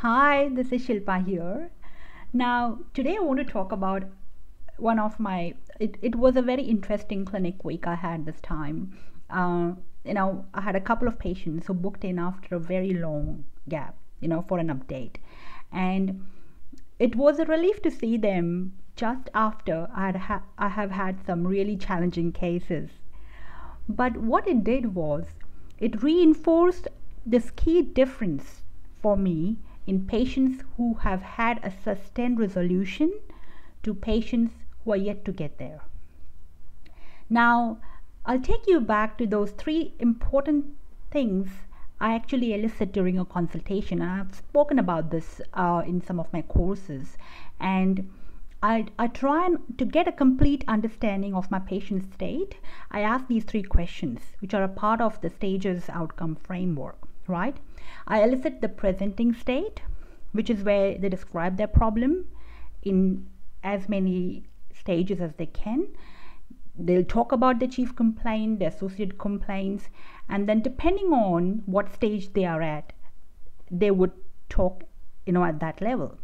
Hi, this is Shilpa here. Now, today I want to talk about one of my, it was a very interesting clinic week I had this time. Uh, I had a couple of patients who booked in after a very long gap, for an update. And it was a relief to see them just after I have had some really challenging cases. But what it did was it reinforced this key difference for me in patients who have had a sustained resolution to patients who are yet to get there. Now, I'll take you back to those three important things I actually elicit during a consultation. I've spoken about this in some of my courses, and I try to get a complete understanding of my patient's state. I ask these three questions, which are a part of the stages outcome framework, right? I elicit the presenting state, which is where they describe their problem in as many stages as they can. They'll talk about the chief complaint, the associated complaints, and then depending on what stage they are at, they would talk, at that level.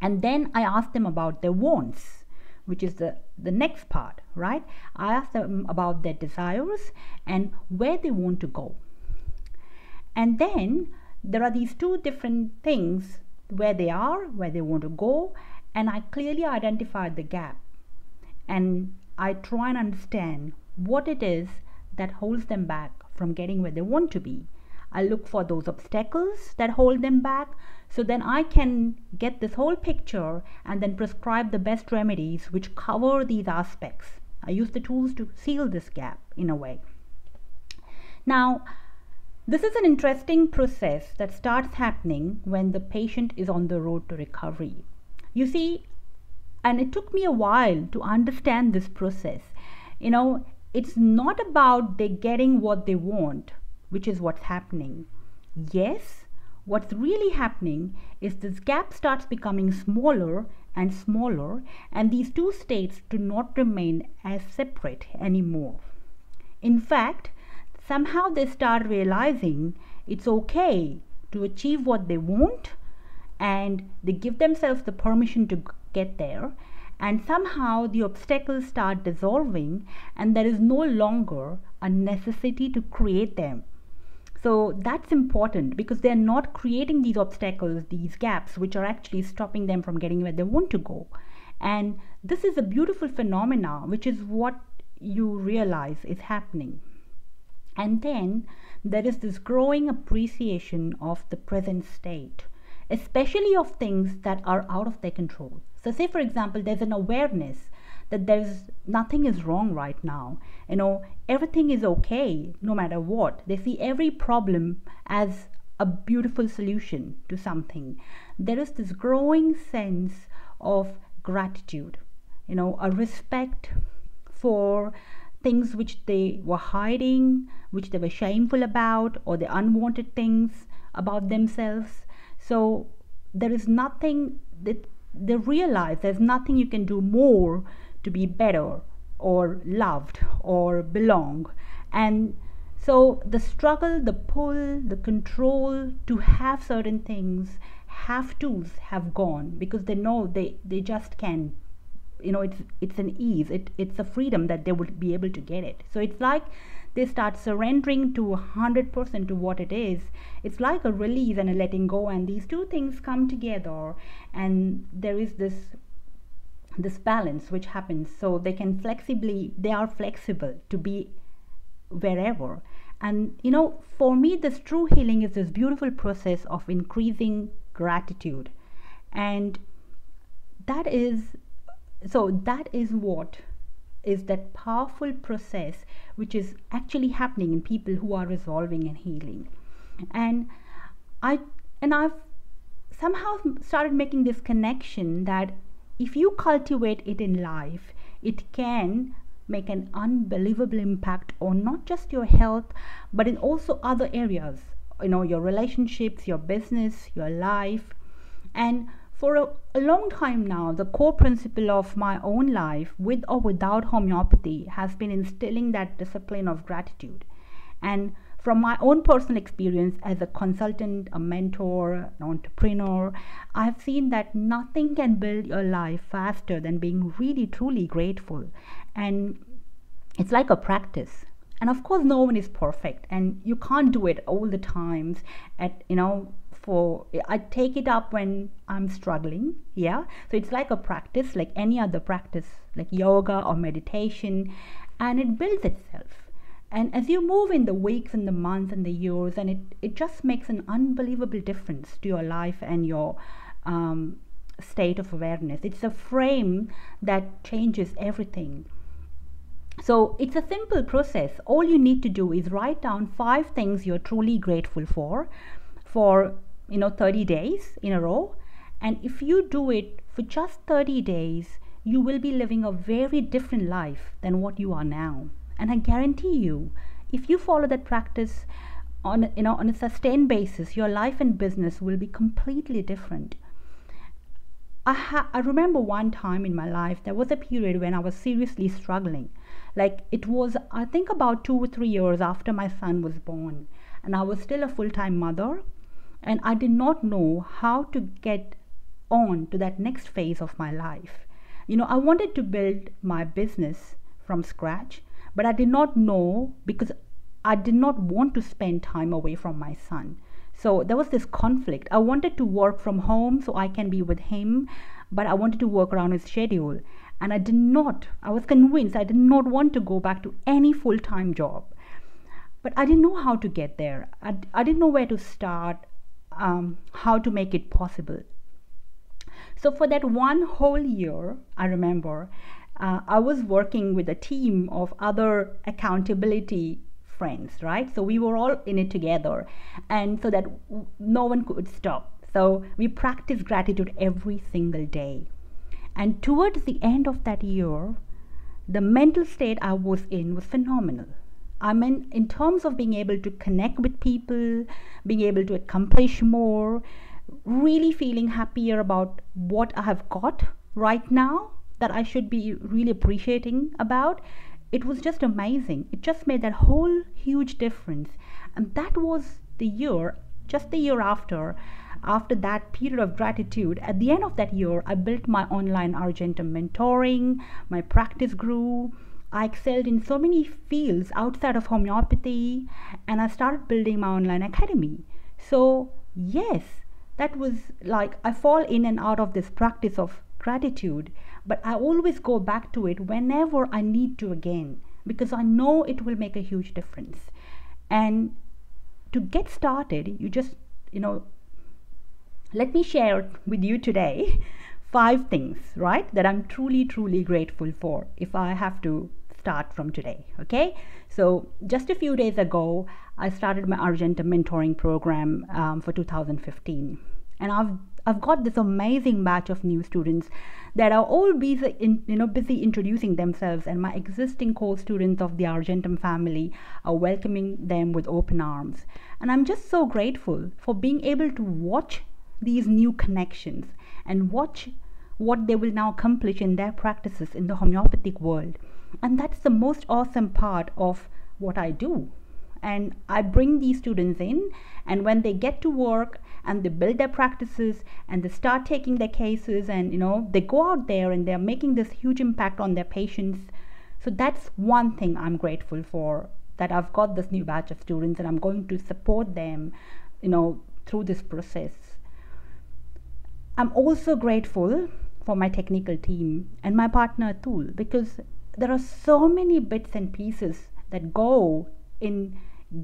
And then I ask them about their wants, which is the next part, right? I ask them about their desires and where they want to go. And then there are these two different things, where they are, where they want to go, and I clearly identify the gap. And I try and understand what it is that holds them back from getting where they want to be. I look for those obstacles that hold them back, so then I can get this whole picture and then prescribe the best remedies which cover these aspects. I use the tools to seal this gap in a way. Now, this is an interesting process that starts happening when the patient is on the road to recovery. You see, and it took me a while to understand this process. It's not about they getting what they want, which is what's happening. Yes, what's really happening is this gap starts becoming smaller and smaller, and these two states do not remain as separate anymore. In fact, somehow they start realizing it's okay to achieve what they want, and they give themselves the permission to get there, and somehow the obstacles start dissolving and there is no longer a necessity to create them. So that's important because they're not creating these obstacles, these gaps, which are actually stopping them from getting where they want to go. And this is a beautiful phenomena, which is what you realize is happening. And then there is this growing appreciation of the present state, especially of things that are out of their control. So say, for example, there's an awareness that there's nothing is wrong right now. Everything is okay no matter what. They see every problem as a beautiful solution to something. There is this growing sense of gratitude, a respect for things which they were hiding, which they were shameful about, or the unwanted things about themselves. So there is nothing that they realize there's nothing you can do more to be better or loved or belong. And so the struggle, the pull, the control to have certain things, have to's have gone because they know they just can. It's an ease, it's a freedom that they would be able to get it. So it's like they start surrendering to 100% to what it is. It's like a release and a letting go, and these two things come together, and there is this balance which happens. So they are flexible to be wherever. And for me, this true healing is this beautiful process of increasing gratitude, and that is what is that powerful process which is actually happening in people who are resolving and healing. And I've somehow started making this connection that if you cultivate it in life, it can make an unbelievable impact on not just your health, but in also other areas, your relationships, your business, your life. And for a long time now, the core principle of my own life, with or without homeopathy, has been instilling that discipline of gratitude. And From my own personal experience as a consultant, a mentor, an entrepreneur, I've seen that nothing can build your life faster than being really truly grateful. And it's like a practice. And of course, no one is perfect, and you can't do it all the times. At for I take it up when I'm struggling. Yeah, so it's like a practice, like any other practice, like yoga or meditation, and it builds itself. And as you move in the weeks and the months and the years, and it just makes an unbelievable difference to your life and your state of awareness. It's a frame that changes everything. So it's a simple process. All you need to do is write down 5 things you're truly grateful for 30 days in a row. And if you do it for just 30 days, you will be living a very different life than what you are now. And I guarantee you, if you follow that practice on a sustained basis, your life and business will be completely different. I remember one time in my life, there was a period when I was seriously struggling. Like, it was, I think, about 2 or 3 years after my son was born, and I was still a full-time mother, and I did not know how to get on to that next phase of my life. I wanted to build my business from scratch, but I did not know, because I did not want to spend time away from my son. So there was this conflict. I wanted to work from home so I can be with him, but I wanted to work around his schedule. And I was convinced I did not want to go back to any full-time job. But I didn't know how to get there. I didn't know where to start, how to make it possible. So for that one whole year, I remember, I was working with a team of other accountability friends, right? So we were all in it together, and so that no one could stop. So we practiced gratitude every single day. And towards the end of that year, the mental state I was in was phenomenal. I mean, in terms of being able to connect with people, being able to accomplish more, really feeling happier about what I have got right now that I should be really appreciating about. It was just amazing. It just made that whole huge difference. And that was just the year after that period of gratitude. At the end of that year, I built my online Argentum mentoring, my practice grew, I excelled in so many fields outside of homeopathy, and I started building my online academy. So yes, that was like, I fall in and out of this practice of gratitude, but I always go back to it whenever I need to again, because I know it will make a huge difference. And to get started, you just, let me share with you today 5 things, right, that I'm truly, truly grateful for if I have to start from today. Okay, so just a few days ago, I started my Argentum mentoring program for 2015, and I've got this amazing batch of new students that are all busy introducing themselves, and my existing core students of the Argentum family are welcoming them with open arms. And I'm just so grateful for being able to watch these new connections and watch what they will now accomplish in their practices in the homeopathic world. And that's the most awesome part of what I do. And I bring these students in, and when they get to work and they build their practices and they start taking their cases, and they go out there and they're making this huge impact on their patients. So that's one thing I'm grateful for, that I've got this new batch of students and I'm going to support them through this process. I'm also grateful for my technical team and my partner Atul, because there are so many bits and pieces that go in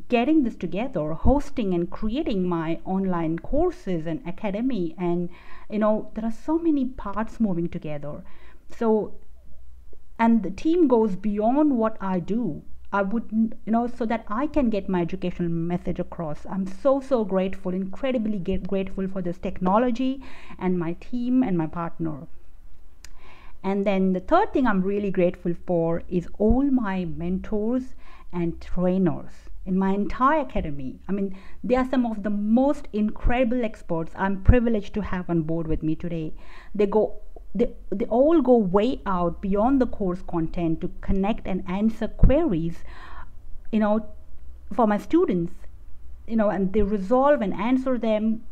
getting this together, hosting and creating my online courses and academy, and there are so many parts moving together. So, and the team goes beyond what I do. I would, so that I can get my educational message across. I'm so grateful, incredibly grateful for this technology and my team and my partner. And then the third thing I'm really grateful for is all my mentors and trainers in my entire academy. I mean, they are some of the most incredible experts I'm privileged to have on board with me today. They all go way out beyond the course content to connect and answer queries, for my students, and they resolve and answer them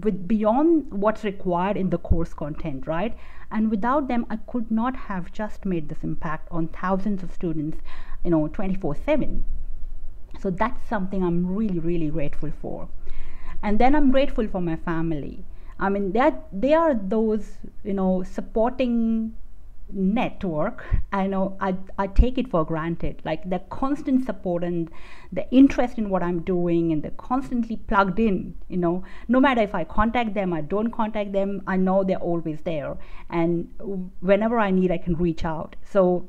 with beyond what's required in the course content, right? And without them, I could not have just made this impact on thousands of students, 24/7. So that's something I'm really, really grateful for. And then I'm grateful for my family. I mean, they are those, supporting network. I take it for granted, like the constant support and the interest in what I'm doing, and they're constantly plugged in. No matter if I contact them, I don't contact them, I know they're always there, and whenever I need, I can reach out. So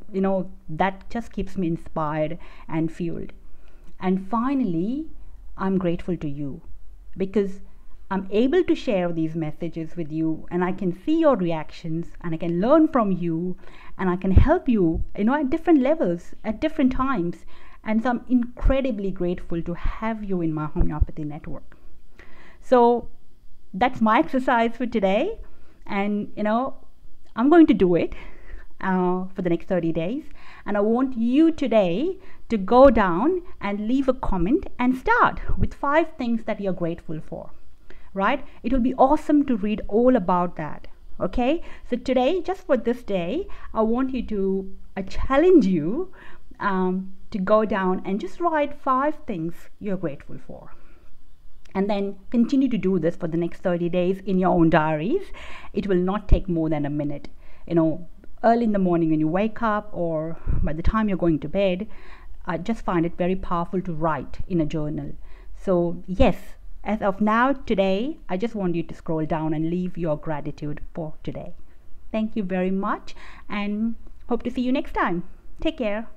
that just keeps me inspired and fueled. And finally, I'm grateful to you, because I'm able to share these messages with you, and I can see your reactions, and I can learn from you, and I can help you, at different levels, at different times. And so I'm incredibly grateful to have you in my homeopathy network. So that's my exercise for today. And, I'm going to do it for the next 30 days. And I want you today to go down and leave a comment and start with 5 things that you're grateful for. Right? It will be awesome to read all about that. Okay? So today, just for this day, I want you to challenge you to go down and just write 5 things you're grateful for. And then continue to do this for the next 30 days in your own diaries. It will not take more than a minute. Early in the morning when you wake up, or by the time you're going to bed, I just find it very powerful to write in a journal. So yes, as of now, today, I just want you to scroll down and leave your gratitude for today. Thank you very much, and hope to see you next time. Take care.